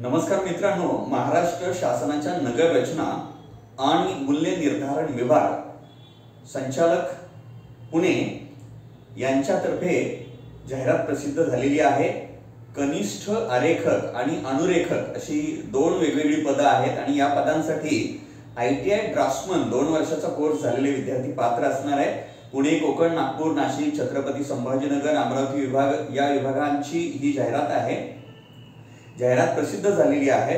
नमस्कार मित्रांनो, महाराष्ट्र शासनाच्या नगर रचना आणि मूल्य निर्धारण विभाग संचालक पुणे यांच्यातर्फे जाहिरात प्रसिद्ध झालेली आहे। कनिष्ठ आरेखक आणि अनुरेखक अशी दोन वेगवेगळी पदे आहेत आणि या पदांसाठी ITI ड्राफ्ट्समन 2 वर्षाचा कोर्स झालेले विद्यार्थी पात्र असणार आहेत। पुणे, कोकण, नागपूर, नाशिक, छत्रपती संभाजीनगर, अमरावती विभाग या विभागांची ही जाहिरात आहे। जाहिरात प्रसिद्ध झालेली आहे।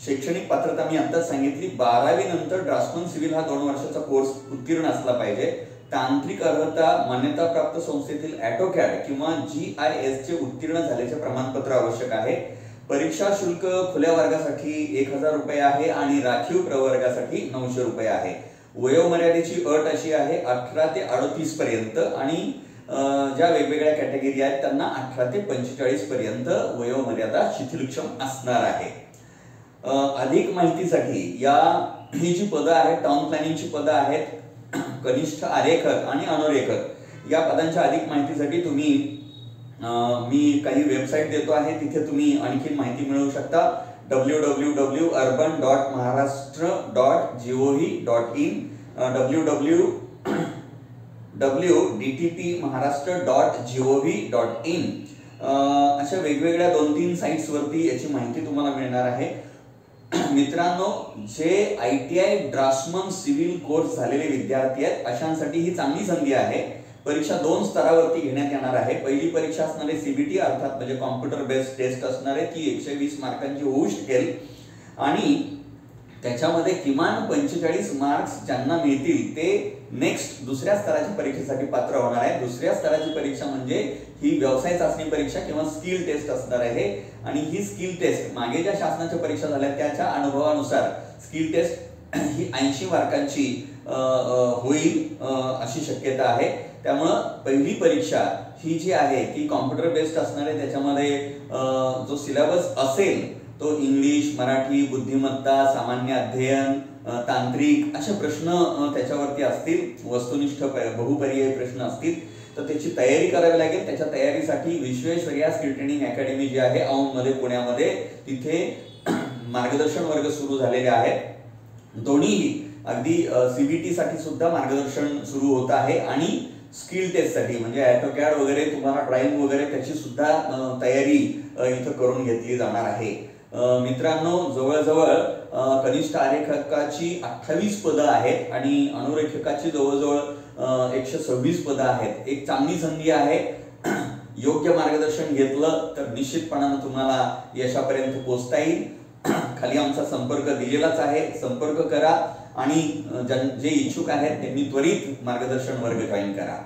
शैक्षणिक पात्रता मी आत्ताच सांगितली, 12वी नंतर ड्राफ्ट्समन सिव्हिल हा 2 वर्षाचा कोर्स उत्तीर्ण असला पाहिजे। तांत्रिक अर्हता मान्यताप्राप्त संस्थेतील AutoCAD किंवा GIS चे उत्तीर्ण झाल्याचे प्रमाणपत्र आवश्यक आहे। परीक्षा शुल्क खुल्या वर्गासाठी 1000 रुपये आहे आणि राखीव प्रवर्गासाठी 900 रुपये आहे। वयोमर्यादेची अट अशी आहे 18 ते 38 पर्यंत आणि ज्या वेगवेगळ्या कॅटेगरी आहेत त्यांना 18 ते 45 पर्यंत वयोमर्यादा शिथिलक्षम असणार आहे। अधिक माहितीसाठी ही जी पदे आहेत, टाउन प्लॅनिंगची पदे आहेत, कनिष्ठ आरेखक आणि अनुरेखक या पदांच्या अधिक माहितीसाठी मी काही वेबसाईट देतो आहे, तिथे तुम्ही आणखी माहिती मिळवू शकता। www.urban.maharashtra.gov.in www.dtpmaharashtra.gov.in अशा वेगवेगळ्या 2-3 साइट्स वरती याची माहिती तुम्हाला मिळणार आहे। मित्रांनो, जे ITI ड्राफ्ट्समन सिव्हिल कोर्स झालेले विद्यार्थी आहेत अशांसाठी ही चांगली संधी आहे। परीक्षा 2 स्तरावरती घेण्यात येणार आहे। पहिली परीक्षा असणार आहे CBT अर्थात म्हणजे कॉम्प्युटर बेस्ड टेस्ट असणार आहे, ती 120 मार्कांची होऊ शकेल आणि त्याच्यामध्ये किमान 45 मार्क्स ज्यांना मिळतील ते नेक्स्ट दुसऱ्या स्तराच्या परीक्षेसाठी पात्र होणार आहे। दुसऱ्या स्तराची परीक्षा म्हणजे ही व्यवसाय चाचणी परीक्षा किंवा स्किल टेस्ट असणार आहे आणि ही स्किल टेस्ट मागे ज्या शासनाच्या परीक्षा झाल्या त्याच्या अनुभवानुसार स्किल टेस्ट ही 80 मार्कांची होईल अशी शक्यता आहे। त्यामुळे पहिली परीक्षा ही जी आहे ती कॉम्प्युटर बेस्ड असणार आहे। त्याच्यामध्ये जो सिलेबस असेल तो इंग्लिश, मराठी, बुद्धिमत्ता, सामान्य अध्ययन, तांत्रिक असे प्रश्न त्याच्यावरती असतील। वस्तुनिष्ठ बहुपर्यायी प्रश्न असतील तर त्याची तयारी करावी लागेल। त्याच्या तयारीसाठी विश्वेश्वरैया स्किल ट्रेनिंग अकॅडमी जी आहे औंधमध्ये पुण्यामध्ये तिथे मार्गदर्शन वर्ग सुरू झालेले आहेत। दोन्ही अगदी CBT साठी सुद्धा मार्गदर्शन सुरू होत आहे आणि स्किल टेस्ट साठी म्हणजे AutoCAD वगैरे तुम्हाला ड्राइंग वगैरे त्याची सुद्धा तयारी इथे करून घेतली जाणार आहे। मित्रांनो, जवळजवळ कनिष्ठ आरेखकाची 28 पदे आहेत आणि अनुरेखकाची जवळजवळ 126 पदे आहेत। एक चांगली संधी आहे। योग्य मार्गदर्शन घेतलं तर निश्चितपणाने तुम्हाला यशापर्यंत पोहोचता येईल। खाली आमचा संपर्क दिलेलाच आहे, संपर्क करा आणि जे इच्छुक आहेत त्यांनी त्वरित मार्गदर्शन वर्ग जॉईन करा।